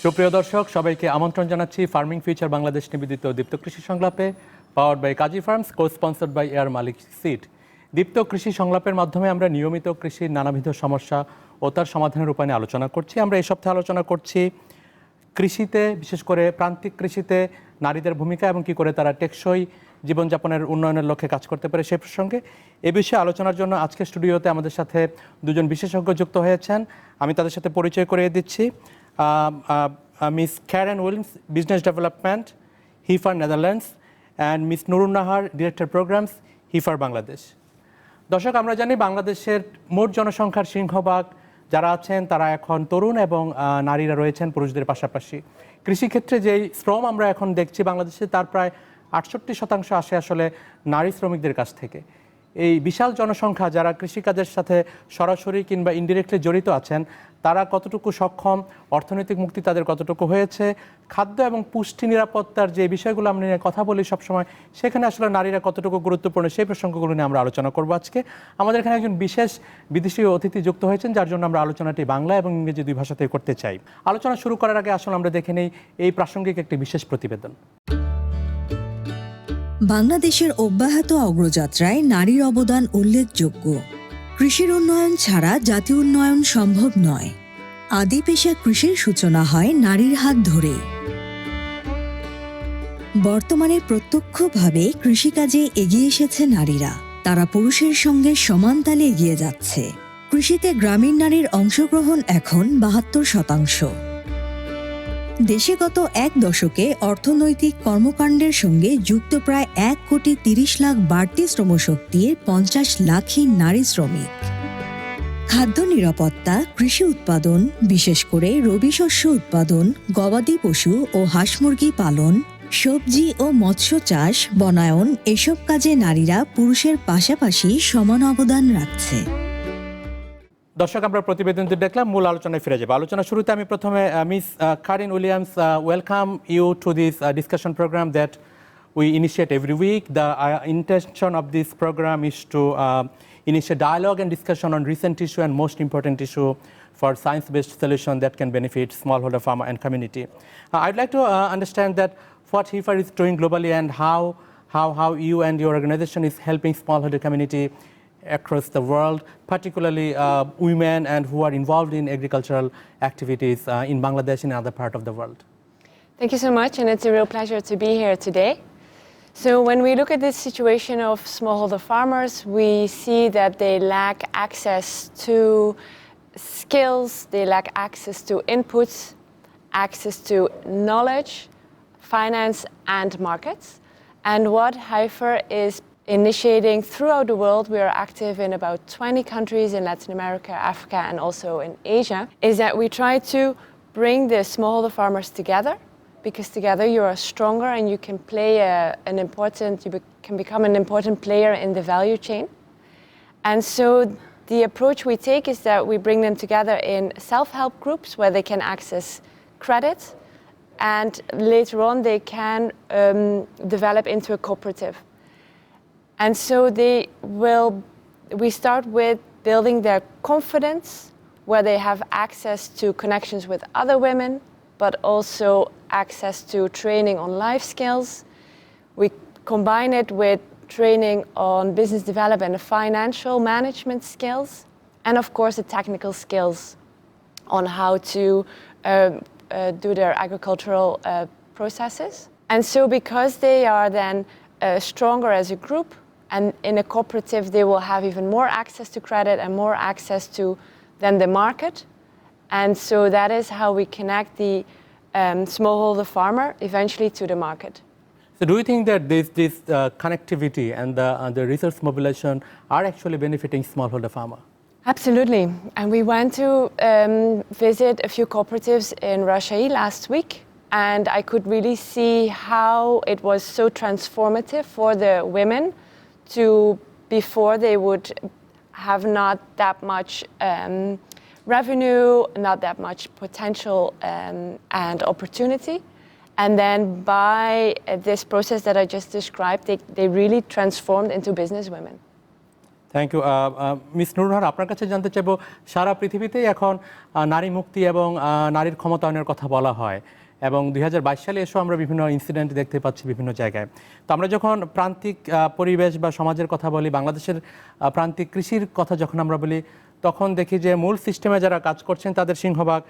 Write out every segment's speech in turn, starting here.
সুপ্রিয় দর্শক সবাইকে আমন্ত্রণ জানাচ্ছি ফার্মিং ফিউচার বাংলাদেশ নিবেদিত দীপ্ত কৃষি সংলাপে powered by Kazi farms co-sponsored by এয়ার মালিক সিড। দীপ্ত কৃষি সংলাপের মাধ্যমে আমরা নিয়মিত কৃষির নানাবিধ সমস্যা ও তার সমাধানের উপায় নিয়ে আলোচনা করছি। আমরা এই সপ্তাহে আলোচনা করছি কৃষিতে, বিশেষ করে প্রান্তিক কৃষিতে নারীদের ভূমিকা এবং কী করে তারা টেকসই জীবনযাপনের উন্নয়নের লক্ষ্যে কাজ করতে পারে সেই প্রসঙ্গে। এ বিষয়ে আলোচনার জন্য আজকে স্টুডিওতে আমাদের সাথে দুজন বিশেষজ্ঞ যুক্ত হয়েছেন। আমি তাদের সাথে পরিচয় করিয়ে দিচ্ছি। Miss Karen Williams, Business Development, HIFAR Netherlands, and Miss Nurun Nahar, Director Programs, HIFAR Bangladesh. দর্শক, আমরা জানি বাংলাদেশের মোট জনসংখ্যার সিংহভাগ যারা আছেন তারা এখন তরুণ এবং নারীরা রয়েছেন পুরুষদের পাশাপাশি। কৃষিক্ষেত্রে যেই শ্রম আমরা এখন দেখছি বাংলাদেশে তার প্রায় 68% আসে আসলে নারী শ্রমিকদের কাছ থেকে। এই বিশাল জনসংখ্যা যারা কৃষিকাজের সাথে সরাসরি কিংবা ইনডিরেক্টলি জড়িত আছেন তারা কতটুকু সক্ষম, অর্থনৈতিক মুক্তি তাদের কতটুকু হয়েছে, খাদ্য এবং পুষ্টি নিরাপত্তার যে বিষয়গুলো আমরা নিয়ে কথা বলি সবসময়, সেখানে আসলে নারীরা কতটুকু গুরুত্বপূর্ণ সেই প্রসঙ্গগুলো নিয়ে আমরা আলোচনা করব আজকে। আমাদের এখানে একজন বিশেষ বিদেশি অতিথি যুক্ত হয়েছেন যার জন্য আমরা আলোচনাটি বাংলা এবং ইংরেজি দুই ভাষাতেই করতে চাই। আলোচনা শুরু করার আগে আসলে আমরা দেখে নেই এই প্রাসঙ্গিক একটি বিশেষ প্রতিবেদন। বাংলাদেশের অব্যাহত অগ্রযাত্রায় নারীর অবদান উল্লেখযোগ্য। কৃষির উন্নয়ন ছাড়া জাতীয় উন্নয়ন সম্ভব নয়। আদি পেশা কৃষির সূচনা হয় নারীর হাত ধরে। বর্তমানে প্রত্যক্ষভাবে কৃষিকাজে এগিয়ে এসেছে নারীরা। তারা পুরুষের সঙ্গে সমান তালে এগিয়ে যাচ্ছে। কৃষিতে গ্রামীণ নারীর অংশগ্রহণ এখন 72%। দেশে গত এক দশকে অর্থনৈতিক কর্মকাণ্ডের সঙ্গে যুক্ত প্রায় 1,30,00,000 বাড়তি শ্রমশক্তির 50 লাখই নারী শ্রমিক। খাদ্য নিরাপত্তা, কৃষি উৎপাদন, বিশেষ করে রবি শস্য উৎপাদন, গবাদি পশু ও হাঁস মুরগি পালন, সবজি ও মৎস্য চাষ, বনায়ন এসব কাজে নারীরা পুরুষের পাশাপাশি সমান অবদান রাখছে। দর্শক, আমরা প্রতিবেদনটি দেখলাম, মূল আলোচনায় ফিরে যাব। আলোচনা শুরুতে আমি প্রথমে Miss Karin Williams, welcome you to this discussion programme that we initiate every week. The intention of this program is to initiate dialogue and discussion on recent issue and most important issue for science-based solution that can benefit smallholder farmer and community. I'd like to understand that what HIFAR is doing globally and how you and your organization is helping smallholder community across the world, particularly women and who are involved in agricultural activities in Bangladesh and other part of the world. Thank you so much, and it's a real pleasure to be here today. So when we look at this situation of smallholder farmers, we see that they lack access to skills, they lack access to inputs, access to knowledge, finance and markets. And what HIFAR is initiating throughout the world, we are active in about 20 countries in Latin America, Africa and also in Asia, is that we try to bring the smallholder farmers together, because together you are stronger and you can play can become an important player in the value chain. And so the approach we take is that we bring them together in self-help groups where they can access credit, and later on they can develop into a cooperative. And so we start with building their confidence, where they have access to connections with other women, but also access to training on life skills. We combine it with training on business development and financial management skills, and of course the technical skills on how to do their agricultural processes. And so because they are then stronger as a group, and in a cooperative they will have even more access to credit and more access to then the market. And so that is how we connect the smallholder farmer eventually to the market. So do you think that this connectivity and the resource mobilization are actually benefiting smallholder farmer? Absolutely. And we went to visit a few cooperatives in Rajshahi last week, and I could really see how it was so transformative for the women to, before they would have not that much revenue, not that much potential and opportunity. And then by this process that I just described, they really transformed into business women. Thank you miss Nurunnahar, আপনার কাছে জানতে চাইবো, সারা পৃথিবীতেই এখন নারী মুক্তি এবং নারীর ক্ষমতায়নের কথা বলা হয়, এবং 2022 সালে এসেও আমরা বিভিন্ন ইনসিডেন্ট দেখতে পাচ্ছি বিভিন্ন জায়গায়। তো আমরা যখন প্রান্তিক পরিবেশ বা সমাজের কথা বলি, বাংলাদেশের প্রান্তিক কৃষির কথা যখন আমরা বলি, তখন দেখি যে মূল সিস্টেমে যারা কাজ করছেন তাদের সিংহভাগ,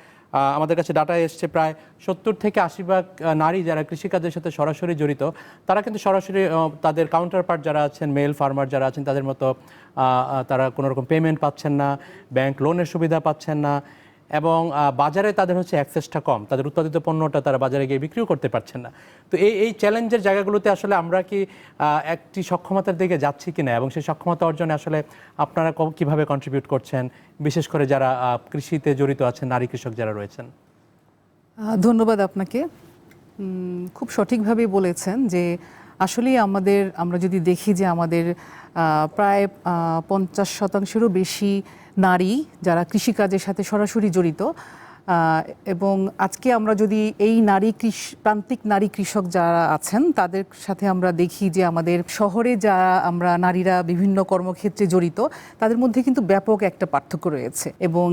আমাদের কাছে ডাটা এসছে প্রায় 70 থেকে 80% নারী যারা কৃষিকাজের সাথে সরাসরি জড়িত, তারা কিন্তু সরাসরি তাদের কাউন্টার পার্ট যারা আছেন, মেল ফার্মার যারা আছেন, তাদের মতো তারা কোনো রকম পেমেন্ট পাচ্ছেন না, ব্যাংক লোনের সুবিধা পাচ্ছেন না, এবং বাজারে তাদের হচ্ছে অ্যাক্সেসটা কম, তাদের উৎপাদিত পণ্যটা তারা বাজারে গিয়ে বিক্রিও করতে পারছেন না। তো এই চ্যালেঞ্জের জায়গাগুলোতে আসলে আমরা কি একটি সক্ষমতার দিকে যাচ্ছি কিনা, এবং সেই সক্ষমতা অর্জনে আসলে আপনারা কিভাবে কন্ট্রিবিউট করছেন, বিশেষ করে যারা কৃষিতে জড়িত আছেন, নারী কৃষক যারা রয়েছেন? ধন্যবাদ আপনাকে। খুব সঠিকভাবেই বলেছেন যে আসলে আমরা যদি দেখি যে আমাদের প্রায় 50%-এরও বেশি নারী যারা কৃষিকাজের সাথে সরাসরি জড়িত, এবং আজকে আমরা যদি এই প্রান্তিক নারী কৃষক যারা আছেন তাদের সাথে আমরা দেখি যে আমাদের শহরে যারা আমরা নারীরা বিভিন্ন কর্মক্ষেত্রে জড়িত, তাদের মধ্যে কিন্তু ব্যাপক একটা পার্থক্য রয়েছে। এবং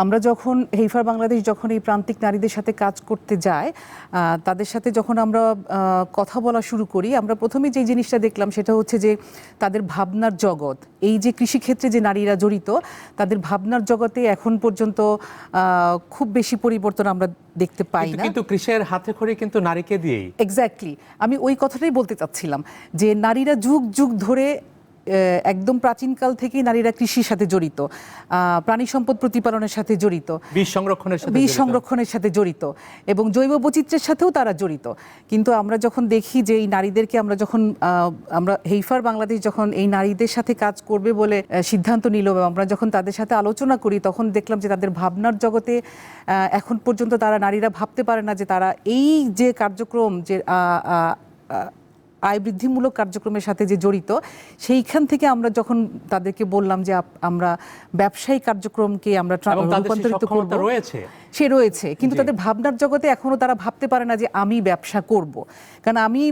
আমরা যখন হেইফার বাংলাদেশ যখন এই প্রান্তিক নারীদের সাথে কাজ করতে যায়, তাদের সাথে যখন আমরা কথা বলা শুরু করি, আমরা প্রথমে যে জিনিসটা দেখলাম সেটা হচ্ছে যে তাদের ভাবনার জগৎ, এই যে কৃষিক্ষেত্রে যে নারীরা জড়িত, তাদের ভাবনার জগতে এখন পর্যন্ত খুব বেশি পরিবর্তন আমরা দেখতে পাই না। কিন্তু কৃষির হাতে খড়ি কিন্তু নারীকে দিয়েই। এক্স্যাক্টলি, আমি ওই কথাটাই বলতে চাচ্ছিলাম যে নারীরা যুগ যুগ ধরে একদম প্রাচীনকাল থেকেই নারীরা কৃষির সাথে জড়িত, প্রাণী সম্পদ প্রতিপালনের সাথে জড়িত, বীজ সংরক্ষণের সাথে জড়িত, এবং জৈব বৈচিত্র্যের সাথেও তারা জড়িত। কিন্তু আমরা যখন দেখি যে এই নারীদেরকে আমরা হেইফার বাংলাদেশ যখন এই নারীদের সাথে কাজ করবে বলে সিদ্ধান্ত নিল, আমরা যখন তাদের সাথে আলোচনা করি, তখন দেখলাম যে তাদের ভাবনার জগতে এখন পর্যন্ত নারীরা ভাবতে পারে না যে তারা এই যে কার্যক্রম, যে আয় বৃদ্ধিমূলক কার্যক্রমের সাথে যে জড়িত, সেইখান থেকে আমরা যখন তাদেরকে বললাম যে আমরা ব্যবসায়িক কার্যক্রমকে আমরা রূপান্তরিত করব, সে রয়েছে, কিন্তু তাদের ভাবনার জগতে এখনো তারা ভাবতে পারে না যে আমি ব্যবসা করব, কারণ আমি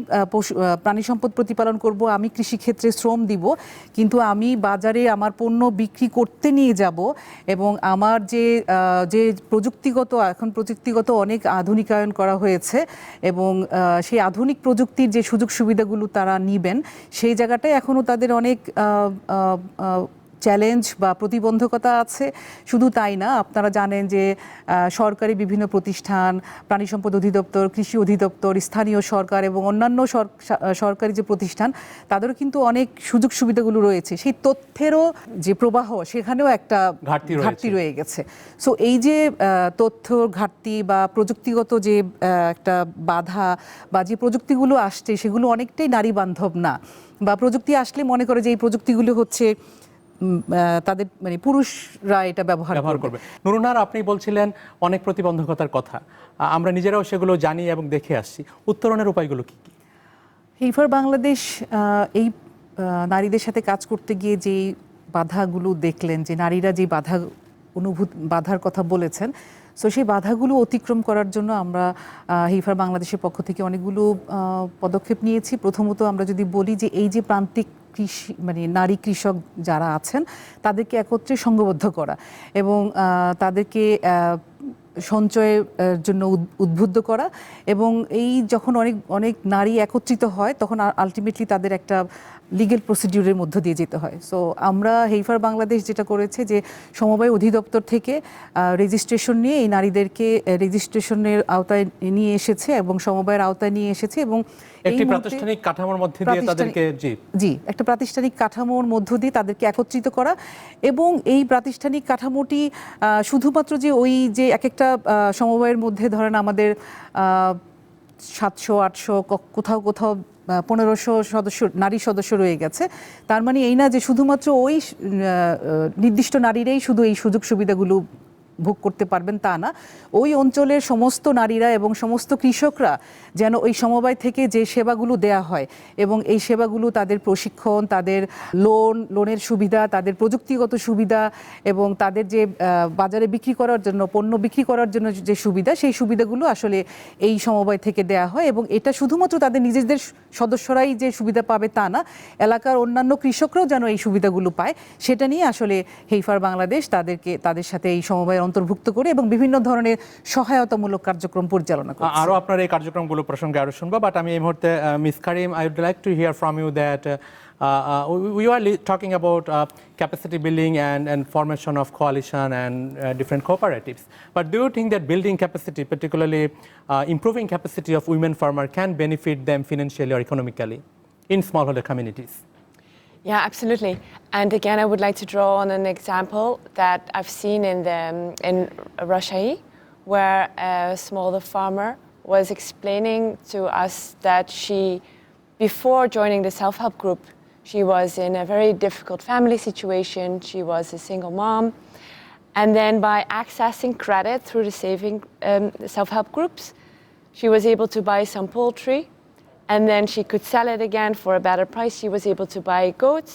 প্রাণী সম্পদ প্রতিপালন করব, আমি কৃষিক্ষেত্রে শ্রম দিব, কিন্তু আমি বাজারে আমার পণ্য বিক্রি করতে নিয়ে যাব, এবং আমার যে প্রযুক্তিগত অনেক আধুনিকায়ন করা হয়েছে, এবং সেই আধুনিক প্রযুক্তির যে সুযোগ সুবিধাগুলো তারা নিবেন, সেই জায়গাটায় এখনো তাদের অনেক চ্যালেঞ্জ বা প্রতিবন্ধকতা আছে। শুধু তাই না, আপনারা জানেন যে সরকারি বিভিন্ন প্রতিষ্ঠান, প্রাণী সম্পদ অধিদপ্তর, কৃষি অধিদপ্তর, স্থানীয় সরকার এবং অন্যান্য সরকারি যে প্রতিষ্ঠান, তাদেরও কিন্তু অনেক সুযোগ সুবিধাগুলো রয়েছে, সেই তথ্যেরও যে প্রবাহ সেখানেও একটা ঘাটতি রয়ে গেছে। সো এই যে তথ্য ঘাটতি বা প্রযুক্তিগত যে একটা বাধা বা যে প্রযুক্তিগুলো আসছে, সেগুলো অনেকটাই নারী বান্ধব না, বা প্রযুক্তি আসলে মনে করে যে এই প্রযুক্তিগুলো হচ্ছে তাদের পুরুষরা এটা ব্যবহার করবে। নুরুনহার, আপনি বলছিলেন অনেক প্রতিবন্ধকতার কথা, আমরা নিজেরাও সেগুলো জানি এবং দেখে আসছি, উত্তরণের উপায়গুলো কি কি? হেইফার বাংলাদেশ এই নারীদের সাথে কাজ করতে গিয়ে যে বাধাগুলো দেখলেন, যে নারীরা যে বাধার কথা বলেছেন, সো সেই বাধাগুলো অতিক্রম করার জন্য আমরা হেইফার বাংলাদেশের পক্ষ থেকে অনেকগুলো পদক্ষেপ নিয়েছি। প্রথমত আমরা যদি বলি যে এই যে প্রান্তিক নারী কৃষক যারা আছেন, তাদেরকে একত্রে সংঘবদ্ধ করা এবং তাদেরকে সঞ্চয়ের জন্য উদ্বুদ্ধ করা, এবং এই যখন অনেক নারী একত্রিত হয়, তখন আলটিমেটলি তাদের একটা লিগ্যাল প্রসিডিউরের মধ্য দিয়ে যেতে হয়। সো আমরা হেইফার বাংলাদেশ যেটা করেছে যে সমবায় অধিদপ্তর থেকে রেজিস্ট্রেশন নিয়ে এই নারীদেরকে রেজিস্ট্রেশনের আওতায় নিয়ে এসেছে এবং সমবায়ের আওতায় নিয়ে এসেছে, এবং একটি প্রাতিষ্ঠানিক কাঠামোর মধ্যে দিয়ে তাদেরকে একটা প্রাতিষ্ঠানিক কাঠামোর মধ্য দিয়ে তাদেরকে একত্রিত করা। এবং এই প্রাতিষ্ঠানিক কাঠামোটি শুধুমাত্র যে ওই যে এক একটা সমবায়ের মধ্যে ধরেন আমাদের 700-800 কোথাও 1500 নারী সদস্য রয়ে গেছে, তার মানে এই না যে শুধুমাত্র ওই নির্দিষ্ট নারীরাই শুধু এই সুযোগ সুবিধাগুলো ভোগ করতে পারবেন তা না, ওই অঞ্চলের সমস্ত নারীরা এবং সমস্ত কৃষকরা যেন ওই সমবায় থেকে যে সেবাগুলো দেয়া হয় এবং এই সেবাগুলো তাদের প্রশিক্ষণ, তাদের লোনের সুবিধা, তাদের প্রযুক্তিগত সুবিধা এবং তাদের যে বাজারে বিক্রি করার জন্য পণ্য বিক্রি করার জন্য যে সুবিধা, সেই সুবিধাগুলো আসলে এই সমবায় থেকে দেয়া হয়। এবং এটা শুধুমাত্র তাদের নিজেদের সদস্যরাই যে সুবিধা পাবে তা না, এলাকার অন্যান্য কৃষকরাও যেন এই সুবিধাগুলো পায়, সেটা নিয়ে আসলে হেইফার বাংলাদেশ তাদের সাথে এই সমবায়ের অন্তর্ভুক্ত করে এবং বিভিন্ন ধরনের সহায়তামূলক কার্যক্রম পরিচালনা করে। আরও আপনার এই কার্যক্রমগুলো প্রসঙ্গে আরও শুনবো, বাট আমি এই মুহূর্তে Miss Karim, I would like to hear from you that we are talking about capacity building and formation of coalition and different cooperatives. But do you think that building capacity, particularly improving capacity of women farmers, can benefit them financially or economically in smallholder communities? Yeah, absolutely. And again, I would like to draw on an example that I've seen in Rajshahi, where a smallholder farmer was explaining to us that before joining the self-help group, she was in a very difficult family situation. She was a single mom. And then by accessing credit through the self-help groups, she was able to buy some poultry, and then she could sell it again for a better price. She was able to buy goats.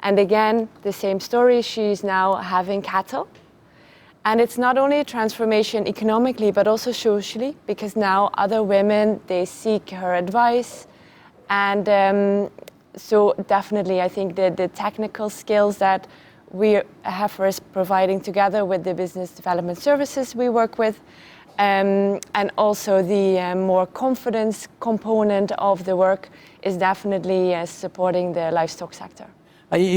And again, the same story, she's now having cattle. And it's not only a transformation economically, but also socially, because now other women, they seek her advice. And so definitely, I think the technical skills that we have first providing together with the business development services we work with, and also the more confidence component of the work is definitely supporting the livestock sector.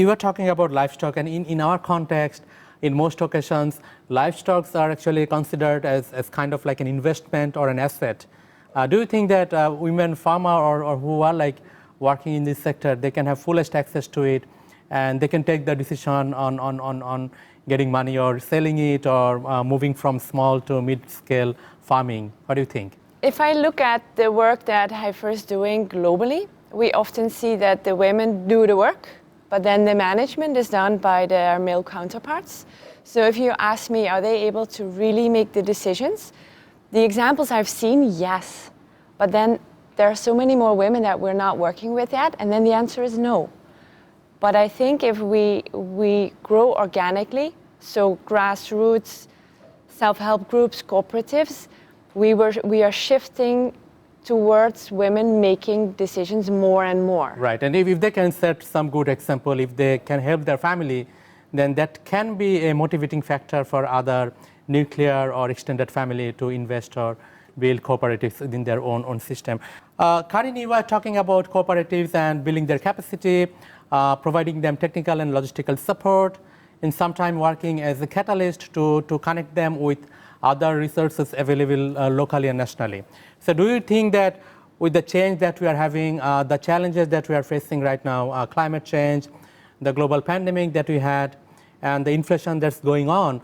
You were talking about livestock, and in our context, in most occasions, livestock are actually considered as kind of like an investment or an asset. Do you think that women farmer or who are like working in this sector, they can have fullest access to it, and they can take the decision on getting money or selling it or moving from small to mid-scale farming? What do you think? If I look at the work that Heifer is doing globally, we often see that the women do the work, but then the management is done by their male counterparts. So if you ask me, are they able to really make the decisions? The examples I've seen, yes. But then there are so many more women that we're not working with yet, and then the answer is no. But I think if we grow organically, so grassroots, self-help groups, cooperatives, we are shifting towards women making decisions more and more. Right, and if they can set some good example, if they can help their family, then that can be a motivating factor for other nuclear or extended family to invest or build cooperatives within their own system. Karin, you are talking about cooperatives and building their capacity, providing them technical and logistical support, and sometimes working as a catalyst to connect them with other resources available locally and nationally. So do you think that with the change that we are having, the challenges that we are facing right now, climate change, the global pandemic that we had, and the inflation that's going on,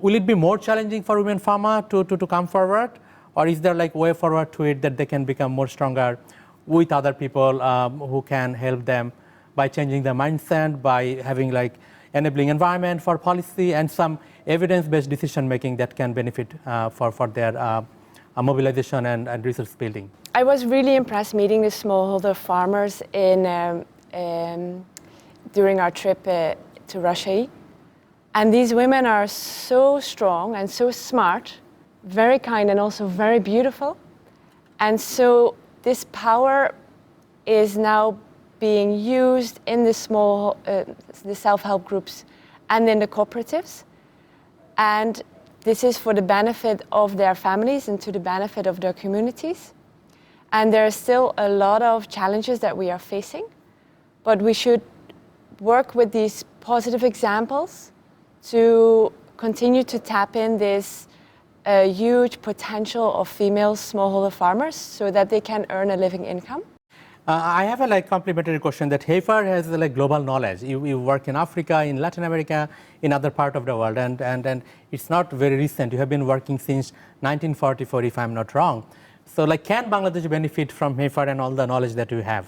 will it be more challenging for women farmers to come forward? Or is there like way forward to it that they can become more stronger with other people who can help them by changing their mindset, by having like enabling environment for policy and some evidence-based decision making that can benefit for their mobilization and resource building? I was really impressed meeting the smallholder farmers during our trip to Rajshahi. And these women are so strong and so smart, very kind and also very beautiful. And so this power is now being used in the self-help groups and in the cooperatives. And this is for the benefit of their families and to the benefit of their communities. And there are still a lot of challenges that we are facing, but we should work with these positive examples to continue to tap in this huge potential of female smallholder farmers so that they can earn a living income. I have a like complementary question that Heifer has like global knowledge. You work in Africa, in Latin America, in other part of the world, and it's not very recent. You have been working since 1944, if I'm not wrong. So like, can Bangladesh benefit from Heifer and all the knowledge that you have?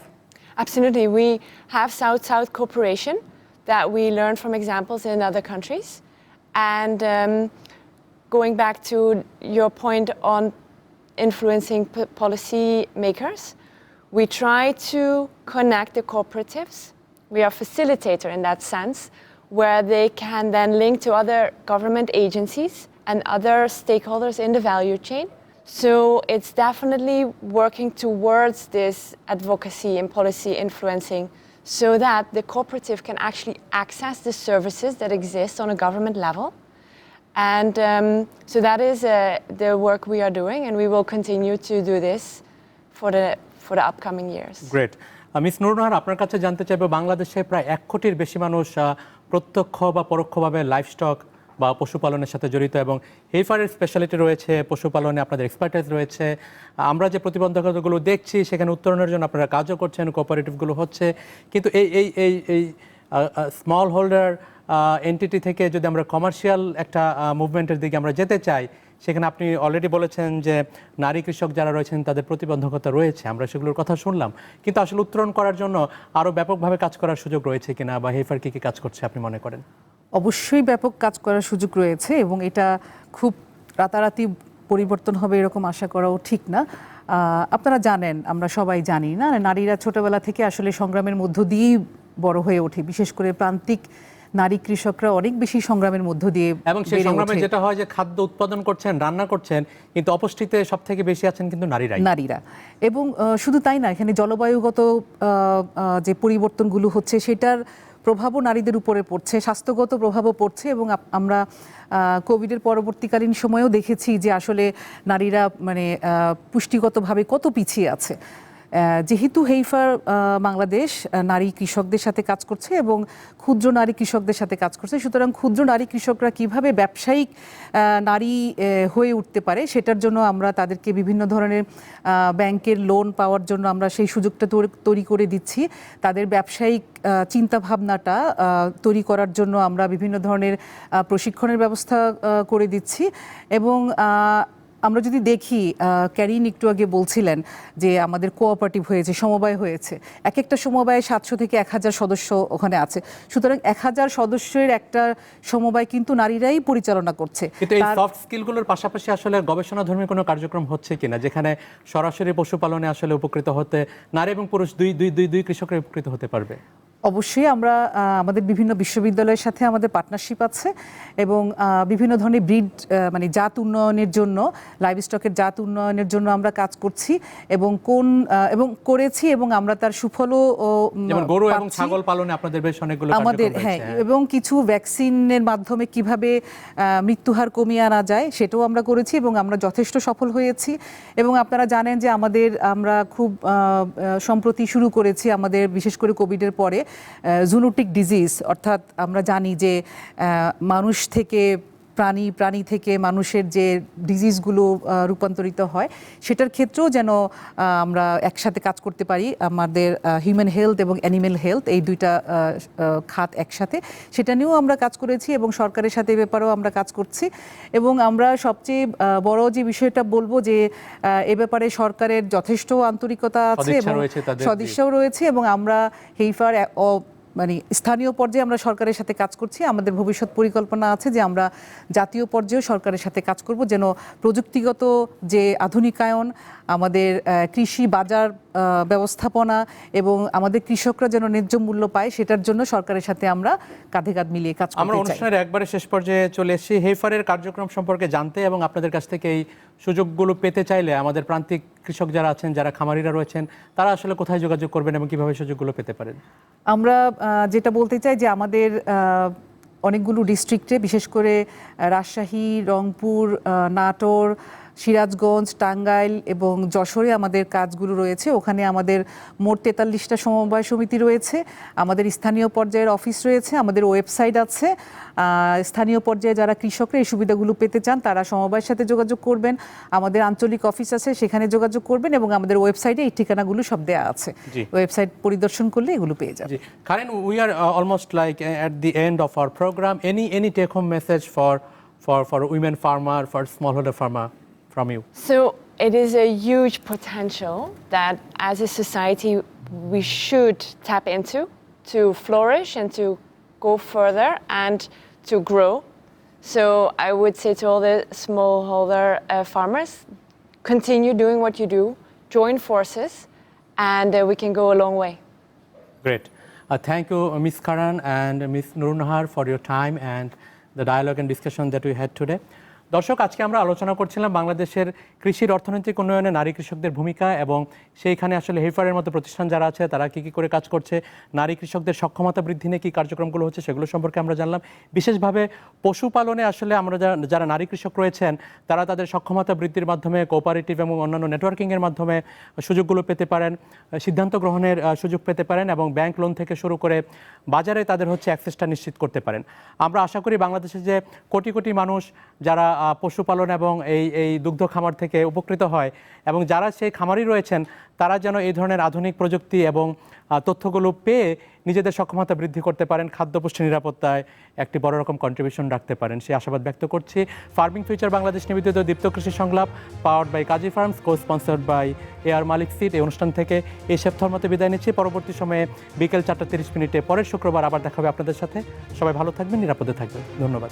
Absolutely. We have South-South cooperation that we learn from examples in other countries. And going back to your point on influencing policy makers, we try to connect the cooperatives. We are a facilitator in that sense, where they can then link to other government agencies and other stakeholders in the value chain. So it's definitely working towards this advocacy and policy influencing so that the cooperative can actually access the services that exist on a government level. And so that is the work we are doing, and we will continue to do this for the upcoming years. Great miss Nurunnahar, আপনার কাছে জানতে চাইবো, বাংলাদেশে প্রায় 1 কোটির বেশি মানুষ প্রত্যক্ষ বা পরোক্ষভাবে লাইভস্টক বা পশুপালনের সাথে জড়িত, এবং হেইফারের স্পেশালিটি রয়েছে, পশুপালনে আপনাদের এক্সপার্টাইজ রয়েছে। আমরা যে প্রতিবন্ধকতাগুলো দেখছি সেখানে উত্তরণের জন্য আপনারা কাজও করছেন, কোঅপারেটিভগুলো হচ্ছে, কিন্তু এই স্মল হোল্ডার এন্টিটি থেকে যদি আমরা কমার্শিয়াল একটা মুভমেন্টের দিকে আমরা যেতে চাই, সেখানে আপনি অলরেডি বলেছেন যে নারী কৃষক যারা রয়েছেন তাদের প্রতিবন্ধকতা রয়েছে, আমরা সেগুলোর কথা শুনলাম, কিন্তু আসলে উত্তরণ করার জন্য আরও ব্যাপকভাবে কাজ করার সুযোগ রয়েছে কিনা, বা হেইফার কী কাজ করছে আপনি মনে করেন? অবশ্যই ব্যাপক কাজ করার সুযোগ রয়েছে, এবং এটা খুব রাতারাতি পরিবর্তন হবে এরকম আশা করাও ঠিক না। আপনারা জানেন, আমরা সবাই জানি না, নারীরা ছোটবেলা থেকে আসলে সংগ্রামের মধ্য দিয়েই বড় হয়ে ওঠে, বিশেষ করে প্রান্তিক নারী কৃষকরা অনেক বেশি সংগ্রামের মধ্য দিয়ে, এবং সেই সংগ্রামে যেটা হয় যে খাদ্য উৎপাদন করছেন, রান্না করছেন, কিন্তু অপুষ্টিতে সব থেকে বেশি আছেন কিন্তু নারীরা। এবং শুধু তাই না, এখানে জলবায়ুগত যে পরিবর্তনগুলো হচ্ছে সেটার প্রভাবও নারীদের উপরে পড়ছে, স্বাস্থ্যগত প্রভাবও পড়ছে, এবং আমরা কোভিডের পরবর্তীকালীন সময়েও দেখেছি যে আসলে নারীরা মানে পুষ্টিগতভাবে কত পিছিয়ে আছে। যেহেতু হেইফার বাংলাদেশ নারী কৃষকদের সাথে কাজ করছে এবং ক্ষুদ্র নারী কৃষকদের সাথে কাজ করছে, সুতরাং ক্ষুদ্র নারী কৃষকরা কিভাবে ব্যবসায়িক নারী হয়ে উঠতে পারে সেটার জন্য আমরা তাদেরকে বিভিন্ন ধরনের ব্যাংকের লোন পাওয়ার জন্য আমরা সেই সুযোগটা তৈরি করে দিচ্ছি। তাদের ব্যবসায়িক চিন্তাভাবনাটা তৈরি করার জন্য আমরা বিভিন্ন ধরনের প্রশিক্ষণের ব্যবস্থা করে দিচ্ছি। এবং আমরা যদি দেখি, ক্যারিন একটু আগে বলছিলেন যে আমাদের কোঅপারেটিভ হয়েছে, সমবায় হয়েছে, এক একটা সমবায়ে 700 থেকে 1000 সদস্য ওখানে আছে, সুতরাং 1000 সদস্যের একটা সমবায় কিন্তু নারীরাই পরিচালনা করছে। কিন্তু এই সফট স্কিলগুলোর পাশাপাশি আসলে গবেষণাধর্মী কোনো কার্যক্রম হচ্ছে কিনা, যেখানে সরাসরি পশুপালনে আসলে উপকৃত হতে নারী এবং পুরুষ দুই কৃষকরা উপকৃত হতে পারবে? অবশ্যই আমরা আমাদের বিভিন্ন বিশ্ববিদ্যালয়ের সাথে আমাদের পার্টনারশিপ আছে, এবং বিভিন্ন ধরনের ব্রিড মানে জাত উন্নয়নের জন্য, লাইভস্টকের জাত উন্নয়নের জন্য আমরা কাজ করছি এবং করেছি, এবং আমরা তার সুফলও যেমন গরু এবং ছাগল পালনে আপনাদের বেশ অনেকগুলো আমাদের, হ্যাঁ, এবং কিছু ভ্যাকসিনের মাধ্যমে কিভাবে মৃত্যুহার কমিয়ে আনা যায় সেটাও আমরা করেছি, এবং আমরা যথেষ্ট সফল হয়েছি। এবং আপনারা জানেন যে আমরা খুব সম্প্রতি শুরু করেছি আমাদের, বিশেষ করে কোভিডের পরে, জুনোটিক ডিজিজ, অর্থাৎ আমরা জানি যে মানুষ থেকে প্রাণী থেকে মানুষের যে ডিজিজগুলো রূপান্তরিত হয় সেটার ক্ষেত্রেও যেন আমরা একসাথে কাজ করতে পারি, আমাদের হিউম্যান হেলথ এবং অ্যানিম্যাল হেলথ এই দুইটা খাত একসাথে, সেটা নিয়েও আমরা কাজ করেছি, এবং সরকারের সাথে ব্যাপারেও আমরা কাজ করছি। এবং আমরা সবচেয়ে বড় যে বিষয়টা বলবো যে এ ব্যাপারে সরকারের যথেষ্ট আন্তরিকতা আছে এবং সদিচ্ছাও রয়েছে, এবং আমরা হেইফার মানে স্থানীয় পর্যায়ে আমরা সরকারের সাথে কাজ করছি। আমাদের ভবিষ্যৎ পরিকল্পনা আছে যে আমরা জাতীয় পর্যায়েও সরকারের সাথে কাজ করব, যেন প্রযুক্তিগত যে আধুনিকায়ন, আমাদের কৃষি বাজার ব্যবস্থাপনা এবং আমাদের কৃষকরা যেন ন্যায্য মূল্য পায়, সেটার জন্য সরকারের সাথে আমরা কাঁধে কাঁধ মিলিয়ে কাজ করতে চাই। আমরা অনুষ্ঠানের একবারে শেষ পর্যায়ে চলে এসেছি। হেইফারের কার্যক্রম সম্পর্কে জানতে এবং আপনাদের কাছ থেকে এই সুযোগগুলো পেতে চাইলে আমাদের প্রান্তিক কৃষক যারা আছেন, যারা খামারিরা রয়েছেন, তারা আসলে কোথায় যোগাযোগ করবেন এবং কিভাবে সুযোগগুলো পেতে পারেন? আমরা যেটা বলতে চাই যে আমাদের অনেকগুলো ডিস্ট্রিক্টে, বিশেষ করে রাজশাহী, রংপুর, নাটোর, সিরাজগঞ্জ, টাঙ্গাইল এবং যশোরে আমাদের কাজগুলো রয়েছে। ওখানে আমাদের মোট 43টা সমবায় সমিতি রয়েছে, আমাদের স্থানীয় পর্যায়ের অফিস রয়েছে, আমাদের ওয়েবসাইট আছে। স্থানীয় পর্যায়ে যারা কৃষকরা এই সুবিধাগুলো পেতে চান তারা সমবায়ের সাথে যোগাযোগ করবেন, আমাদের আঞ্চলিক অফিস আছে সেখানে যোগাযোগ করবেন, এবং আমাদের ওয়েবসাইটে এই ঠিকানাগুলো সব দেওয়া আছে, ওয়েবসাইট পরিদর্শন করলে এগুলো পেয়ে যাবেন। Karen, we are almost like at the end of our program. Any take home message for women farmer, for smallholder farmer from you? So it is a huge potential that as a society we should tap into to flourish and to go further and to grow. So I would say to all the smallholder farmers, continue doing what you do, join forces, and we can go a long way. Great. Thank you, Ms. Karan and Ms. Nurunahar for your time and the dialogue and discussion that we had today. দর্শক, আজকে আমরা আলোচনা করছিলাম বাংলাদেশের কৃষির অর্থনৈতিক উন্নয়নে নারী কৃষকদের ভূমিকা এবং সেইখানে আসলে হেফারের মতো প্রতিষ্ঠান যারা আছে তারা কী করে কাজ করছে, নারী কৃষকদের সক্ষমতা বৃদ্ধি নিয়ে কী কার্যক্রমগুলো হচ্ছে সেগুলো সম্পর্কে আমরা জানলাম। বিশেষভাবে পশুপালনে আসলে আমরা যারা নারী কৃষক রয়েছেন তারা তাদের সক্ষমতা বৃদ্ধির মাধ্যমে কোঅপারেটিভ এবং অন্যান্য নেটওয়ার্কিংয়ের মাধ্যমে সুযোগগুলো পেতে পারেন, সিদ্ধান্ত গ্রহণের সুযোগ পেতে পারেন এবং ব্যাংক লোন থেকে শুরু করে বাজারে তাদের অ্যাক্সেসটা নিশ্চিত করতে পারেন। আমরা আশা করি বাংলাদেশে যে কোটি কোটি মানুষ যারা পশুপালন এবং এই দুগ্ধ খামার থেকে উপকৃত হয় এবং যারা সেই খামারই রয়েছেন তারা যেন এই ধরনের আধুনিক প্রযুক্তি এবং তথ্যগুলো পেয়ে নিজেদের সক্ষমতা বৃদ্ধি করতে পারেন, খাদ্যপুষ্টি নিরাপত্তায় একটি বড় রকম কন্ট্রিবিউশন রাখতে পারেন সেই আশাবাদ ব্যক্ত করছি। ফার্মিং ফিউচার বাংলাদেশ নিবেদিত Deepto Krishi Songlap powered by Kazi Farms, co sponsored by এয়ার মালিক সিট এই অনুষ্ঠান থেকে এই সপ্তাহের মতো বিদায় নিচ্ছি। পরবর্তী সময়ে বিকেল 4:30 পরের শুক্রবার আবার দেখা হবে আপনাদের সাথে। সবাই ভালো থাকবেন, নিরাপদে থাকবেন। ধন্যবাদ।